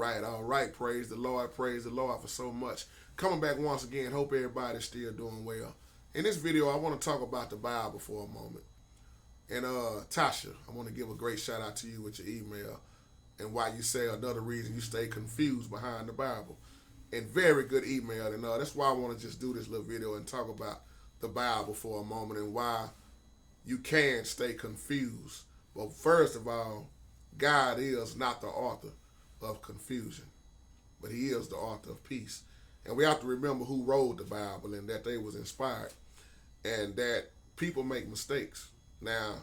all right. Praise the Lord. Praise the Lord for so much. Coming back once again. Hope everybody's still doing well. In this video, I want to talk about the Bible for a moment. And Tasha, I want to give a great shout out to you with your email and why you say another reason you stay confused behind the Bible. And very good email. And that's why I want to just do this little video and talk about the Bible for a moment and why you can stay confused. But first of all, God is not the author of confusion, but he is the author of peace. And we have to remember who wrote the Bible and that they was inspired and that people make mistakes. Now,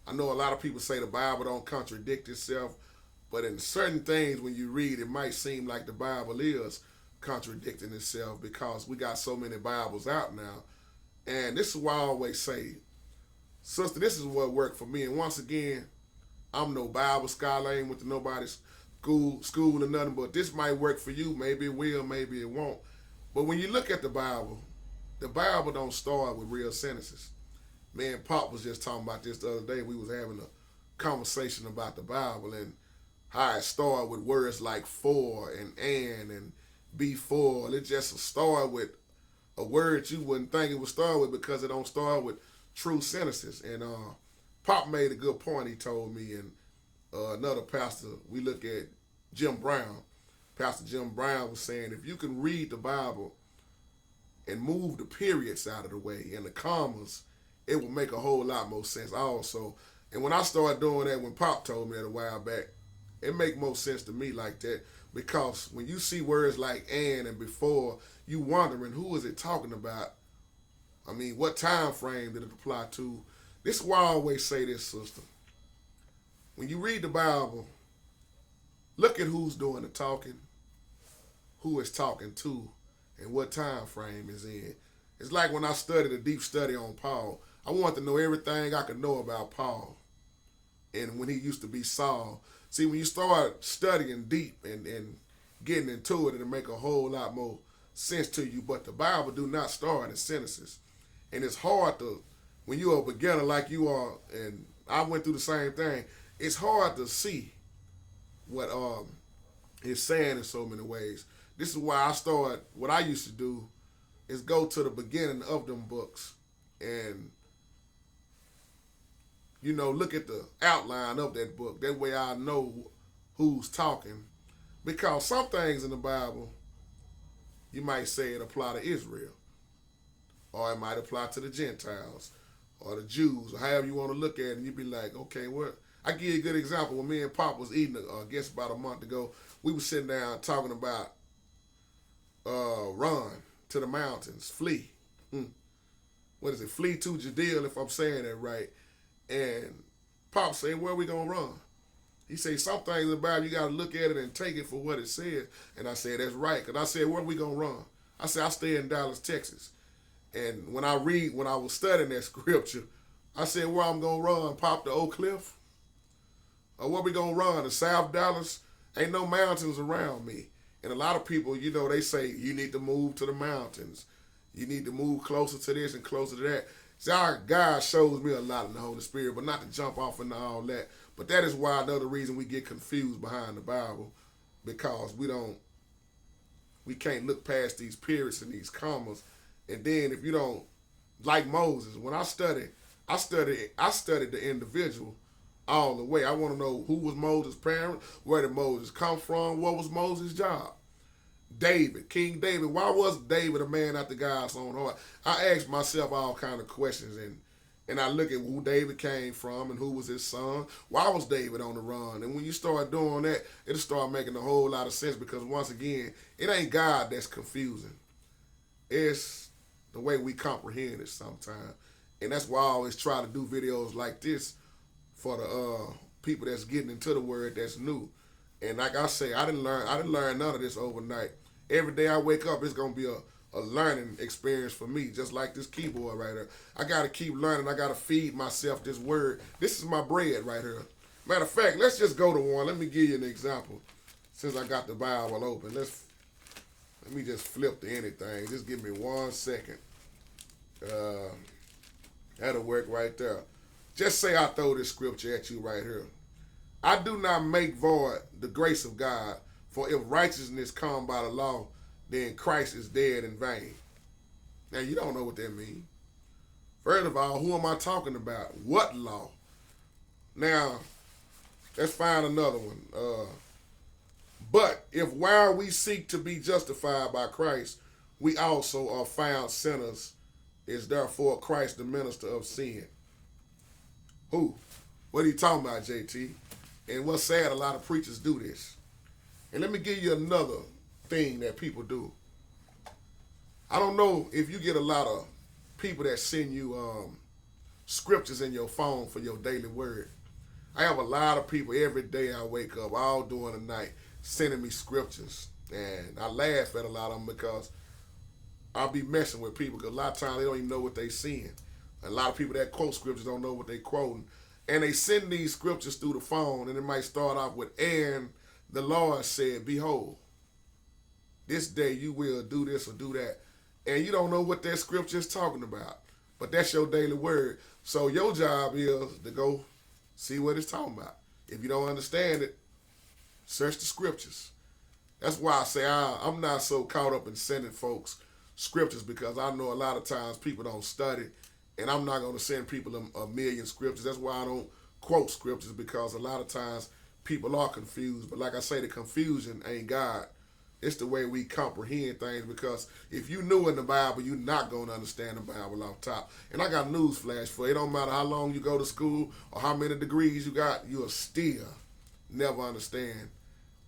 I know a lot of people say the Bible don't contradict itself, but in certain things when you read, it might seem like the Bible is contradicting itself because we got so many Bibles out now. And this is why I always say, sister, this is what worked for me. And once again, I'm no Bible scholar. I ain't went to nobody's school or nothing, but this might work for you. Maybe it will, maybe it won't. But when you look at the Bible don't start with real sentences. Me and Pop was just talking about this the other day. We was having a conversation about the Bible and how it started with words like for and before. It just started with a word you wouldn't think it would start with because it don't start with true sentences. And Pop made a good point. He told me, and another pastor, we look at Jim Brown. Pastor Jim Brown was saying, if you can read the Bible and move the periods out of the way and the commas, it will make a whole lot more sense also. And when I started doing that, when Pop told me that a while back, it make more sense to me like that because when you see words like and before, you wondering who is it talking about? I mean, what time frame did it apply to? This is why I always say this, sister. When you read the Bible, look at who's doing the talking, who is talking to, and what time frame is in. It's like when I studied a deep study on Paul. I wanted to know everything I could know about Paul and when he used to be Saul. See, when you start studying deep and getting into it, it'll make a whole lot more sense to you. But the Bible do not start in sentences. And it's hard to, when you're a beginner like you are, and I went through the same thing, it's hard to see what it's saying in so many ways. This is why what I used to do is go to the beginning of them books and, look at the outline of that book. That way I know who's talking. Because some things in the Bible, you might say it apply to Israel. Or it might apply to the Gentiles. Or the Jews. Or however you want to look at it. And you'd be like, okay, what? I give you a good example. When me and Pop was eating, I guess about a month ago, we were sitting down talking about run to the mountains, flee. What is it? Flee to Judea, if I'm saying that right. And Pop said, where are we going to run? He said, some things in the Bible, you got to look at it and take it for what it says. And I said, that's right. Because I said, where are we going to run? I said, I stay in Dallas, Texas. And when I was studying that scripture, I said, where I'm going to run? Pop, to Oak Cliff? Or where we going to run? To South Dallas? Ain't no mountains around me. And a lot of people, they say, you need to move to the mountains. You need to move closer to this and closer to that. See, our God shows me a lot in the Holy Spirit, but not to jump off into all that. But that is why another reason we get confused behind the Bible, because we can't look past these periods and these commas. And then if you don't, like Moses, when I studied the individual all the way. I want to know who was Moses' parent, where did Moses come from, what was Moses' job. David, King David, why was David a man after God's own heart? I asked myself all kind of questions and I look at who David came from and who was his son. Why was David on the run? And when you start doing that, it'll start making a whole lot of sense because once again, it ain't God that's confusing. It's the way we comprehend it sometimes. And that's why I always try to do videos like this for the people that's getting into the word that's new. And like I say, I didn't learn none of this overnight. Every day I wake up, it's gonna be a learning experience for me, just like this keyboard right here. I gotta keep learning. I gotta feed myself this word. This is my bread right here. Matter of fact, let's just go to one. Let me give you an example. Since I got the Bible open, let me just flip to anything. Just give me 1 second. That'll work right there. Just say I throw this scripture at you right here. I do not make void the grace of God, For if righteousness come by the law, then Christ is dead in vain. Now, you don't know what that means. First of all, who am I talking about? What law? Now, let's find another one. But if while we seek to be justified by Christ, we also are found sinners, is therefore Christ the minister of sin. Who? What are you talking about, JT? And what's sad, a lot of preachers do this. And let me give you another thing that people do. I don't know if you get a lot of people that send you scriptures in your phone for your daily word. I have a lot of people every day I wake up, all during the night, sending me scriptures. And I laugh at a lot of them because I'll be messing with people because a lot of times they don't even know what they're seeing. A lot of people that quote scriptures don't know what they're quoting. And they send these scriptures through the phone, and it might start off with, and the Lord said, behold, this day you will do this or do that. And you don't know what that scripture is talking about. But that's your daily word. So your job is to go see what it's talking about. If you don't understand it, search the scriptures. That's why I say I'm not so caught up in sending folks scriptures, because I know a lot of times people don't study, and I'm not going to send people a million scriptures. That's why I don't quote scriptures, because a lot of times people are confused. But like I say, the confusion ain't God. It's the way we comprehend things, because if you knew in the Bible, you're not going to understand the Bible off top. And I got news flash for you. It don't matter how long you go to school or how many degrees you got, you'll still never understand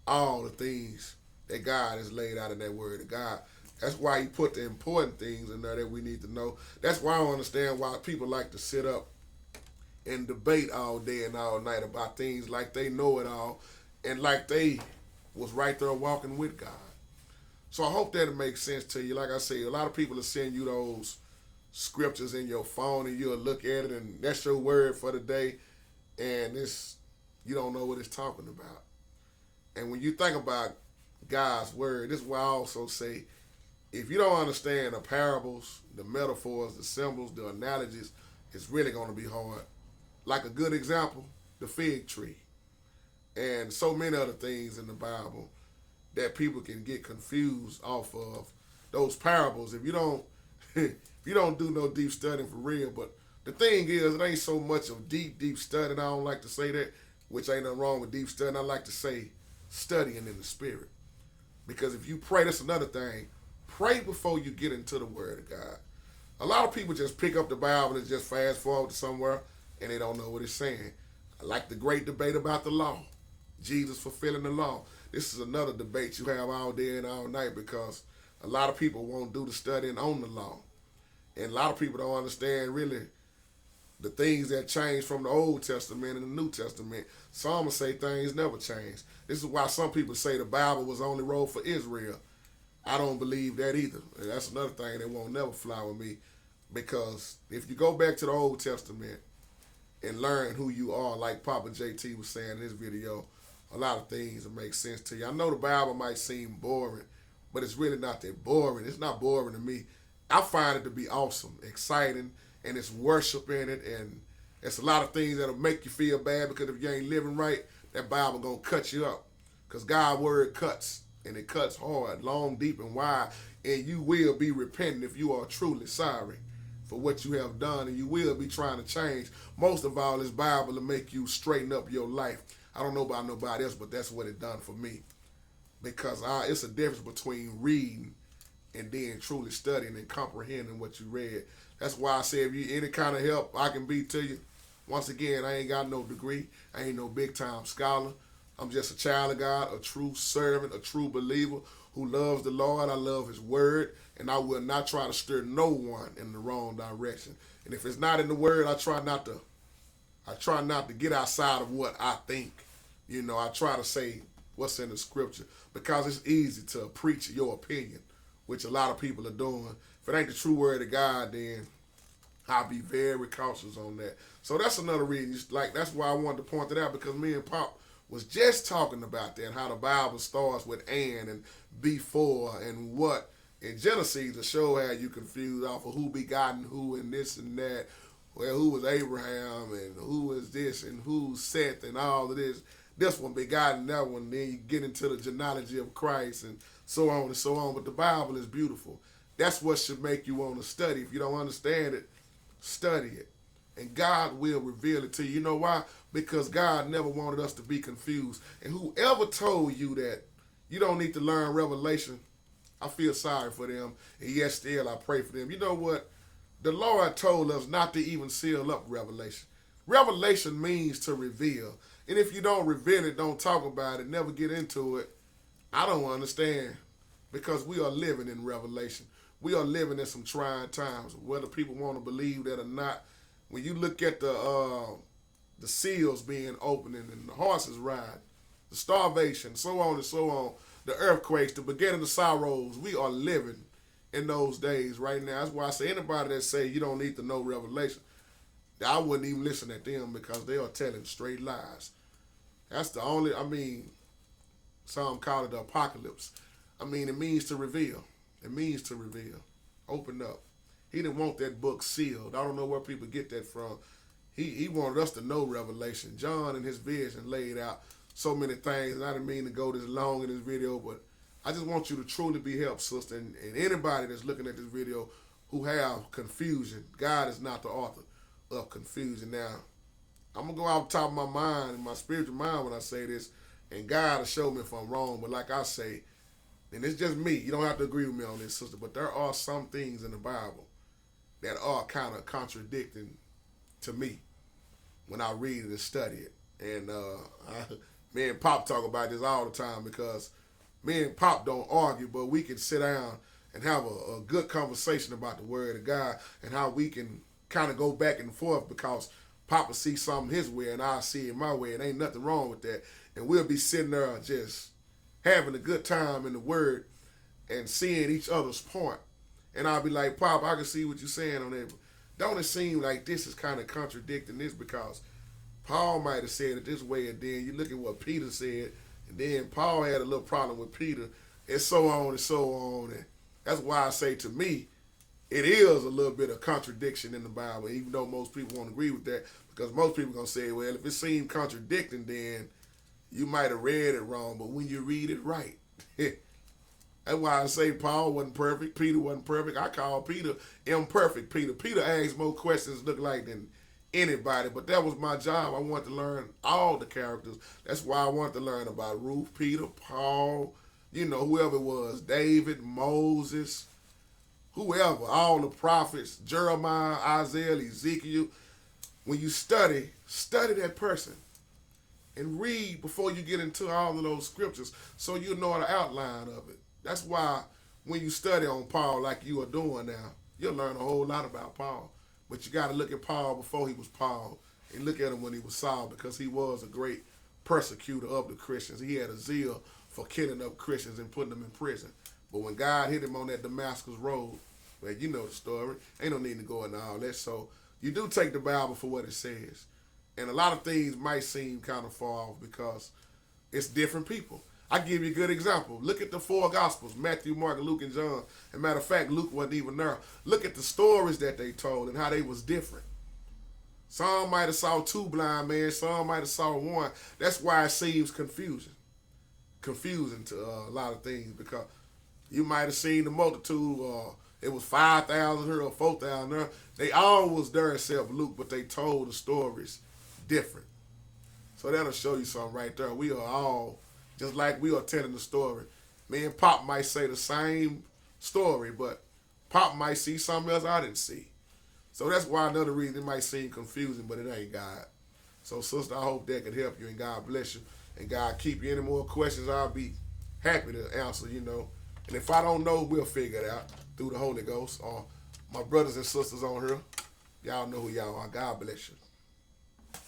all the things that God has laid out in that word of God. That's why he put the important things in there that we need to know. That's why I don't understand why people like to sit up and debate all day and all night about things like they know it all and like they was right there walking with God. So I hope that it makes sense to you. Like I say, a lot of people will send you those scriptures in your phone, and you'll look at it, and that's your word for the day, and you don't know what it's talking about. And when you think about God's word, this is why I also say, if you don't understand the parables, the metaphors, the symbols, the analogies, it's really going to be hard. Like a good example, the fig tree. And so many other things in the Bible that people can get confused off of those parables if you don't if you don't do no deep studying for real. But the thing is, it ain't so much of deep studying. I don't like to say that, which ain't nothing wrong with deep studying. I like to say studying in the spirit. Because if you pray, that's another thing. Pray before you get into the word of God. A lot of people just pick up the Bible and just fast forward to somewhere, and they don't know what it's saying. I like the great debate about the law. Jesus fulfilling the law. This is another debate you have all day and all night, because a lot of people won't do the studying on the law. And a lot of people don't understand really the things that changed from the Old Testament and the New Testament. Some will say things never changed. This is why some people say the Bible was only wrote for Israel. I don't believe that either. And that's another thing that won't never fly with me, because if you go back to the Old Testament and learn who you are, like Papa JT was saying in his video, a lot of things that make sense to you. I know the Bible might seem boring, but it's really not that boring. It's not boring to me. I find it to be awesome, exciting, and it's worship in it, and it's a lot of things that'll make you feel bad, because if you ain't living right, that Bible gonna cut you up, because God's word cuts, and it cuts hard, long, deep, and wide, and you will be repenting if you are truly sorry for what you have done, and you will be trying to change. Most of all, this Bible will make you straighten up your life. I don't know about nobody else, but that's what it done for me. Because it's a difference between reading and then truly studying and comprehending what you read. That's why I say, if you any kind of help I can be to you, once again, I ain't got no degree. I ain't no big-time scholar. I'm just a child of God, a true servant, a true believer who loves the Lord. I love his word, and I will not try to steer no one in the wrong direction. And if it's not in the word, I try not to get outside of what I think. You know, I try to say what's in the scripture, because it's easy to preach your opinion, which a lot of people are doing. If it ain't the true word of God, then I'll be very cautious on that. So that's another reason. Like, that's why I wanted to point that out, because me and Pop was just talking about that, how the Bible starts with and before and what. In Genesis, the show had you confused off of who begotten who and this and that. Well, who was Abraham and who was this and who's Seth and all of this. this one begotten that one. Then you get into the genealogy of Christ and so on and so on. But the Bible is beautiful. That's what should make you want to study. If you don't understand it, study it. And God will reveal it to you. You know why? Because God never wanted us to be confused. And whoever told you that you don't need to learn Revelation, I feel sorry for them. And yes, still I pray for them. You know what? The Lord told us not to even seal up Revelation. Revelation means to reveal. And if you don't reveal it, don't talk about it, never get into it, I don't understand. Because we are living in Revelation. We are living in some trying times. Whether people want to believe that or not, when you look at the seals being opened and the horses ride, the starvation, so on and so on, the earthquakes, the beginning of sorrows, we are living in those days right now. That's why I say anybody that say you don't need to know Revelation, I wouldn't even listen at them because they are telling straight lies. That's the only, some call it the apocalypse. It means to reveal. It means to reveal. Open up. He didn't want that book sealed. I don't know where people get that from. He wanted us to know Revelation. John in his vision laid out so many things, and I didn't mean to go this long in this video, but I just want you to truly be helped, sister, and anybody that's looking at this video who have confusion. God is not the author of confusion. Now, I'm going to go off the top of my mind and my spiritual mind when I say this, and God will show me if I'm wrong, but like I say, and it's just me, you don't have to agree with me on this, sister, but there are some things in the Bible that are kind of contradicting to me when I read it and study it. And me and Pop talk about this all the time because me and Pop don't argue, but we can sit down and have a good conversation about the Word of God and how we can kind of go back and forth because Papa see something his way and I see it my way, and ain't nothing wrong with that. And we'll be sitting there just having a good time in the Word and seeing each other's point. And I'll be like, Pop, I can see what you're saying on that. Don't it seem like this is kind of contradicting this because Paul might have said it this way, and then you look at what Peter said, and then Paul had a little problem with Peter, and so on and so on. And that's why I say to me, it is a little bit of contradiction in the Bible, even though most people won't agree with that, because most people are going to say, well, if it seemed contradicting, then you might have read it wrong, but when you read it right, that's why I say Paul wasn't perfect, Peter wasn't perfect. I call Peter imperfect Peter. Peter asked more questions look like than anybody, but that was my job. I wanted to learn all the characters. That's why I wanted to learn about Ruth, Peter, Paul, whoever it was, David, Moses, whoever, all the prophets, Jeremiah, Isaiah, Ezekiel. When you study that person and read before you get into all of those scriptures so you know the outline of it. That's why when you study on Paul like you are doing now, you'll learn a whole lot about Paul. But you got to look at Paul before he was Paul and look at him when he was Saul, because he was a great persecutor of the Christians. He had a zeal for killing up Christians and putting them in prison. But when God hit him on that Damascus road, well, you know the story. Ain't no need to go into all that. So you do take the Bible for what it says. And a lot of things might seem kind of far off because it's different people. I give you a good example. Look at the four Gospels, Matthew, Mark, Luke, and John. As a matter of fact, Luke wasn't even there. Look at the stories that they told and how they was different. Some might have saw two blind men. Some might have saw one. That's why it seems confusing to a lot of things, because you might have seen the multitude. It was 5,000 here or 4,000 there. They all was there except Luke, but they told the stories different. So that'll show you something right there. We are all just like we are telling the story. Me and Pop might say the same story, but Pop might see something else I didn't see. So that's why another reason it might seem confusing, but it ain't God. So, sister, I hope that could help you, and God bless you, and God keep you. Any more questions, I'll be happy to answer, And if I don't know, we'll figure it out through the Holy Ghost, or my brothers and sisters on here. Y'all know who y'all are. God bless you.